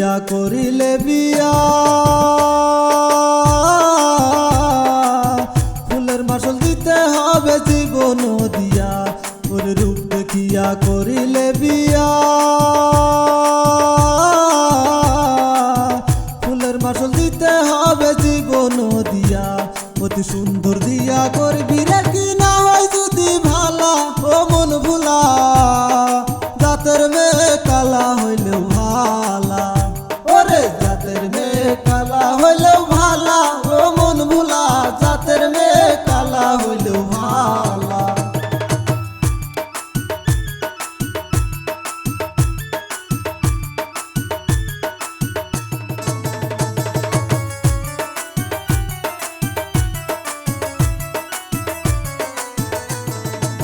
দিয়া করিলে বিয়া ফুলের মাসল দিতে হবে জীবন দিয়া ওর রূপ দেখিয়া করিলে বিয়া ফুলের মাসল দিতে হবে জীবন দিয়া অতি সুন্দর দিয়া করবি রে কি না হয় যদি ভালা ও মন ভুলা জাতের মেয়ে কালা হইলেও ভালা ওরে জাতের মেয়ে কালা হইলেও ভালা ও মন ভুলা জাতের মেয়ে কালা হইলেও ভালা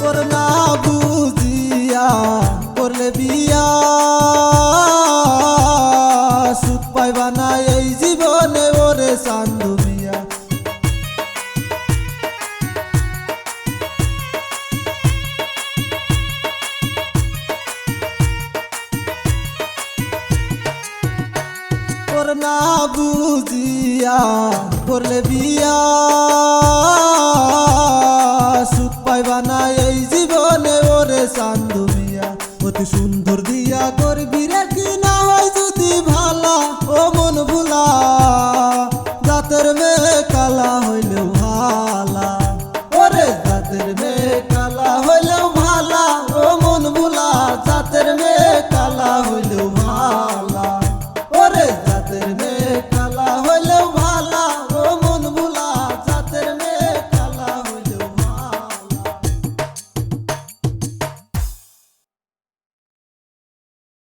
ওর না বুঝিয়া করলে বিয়া সুখ পাইবা না এই জীবনে ওরে চান্দু মিয়া ওর না বুঝিয়া করলে বিয়া সুখ পাইবা না এই জীবনে ওরে চান্দু মিয়া অতি সুন্দর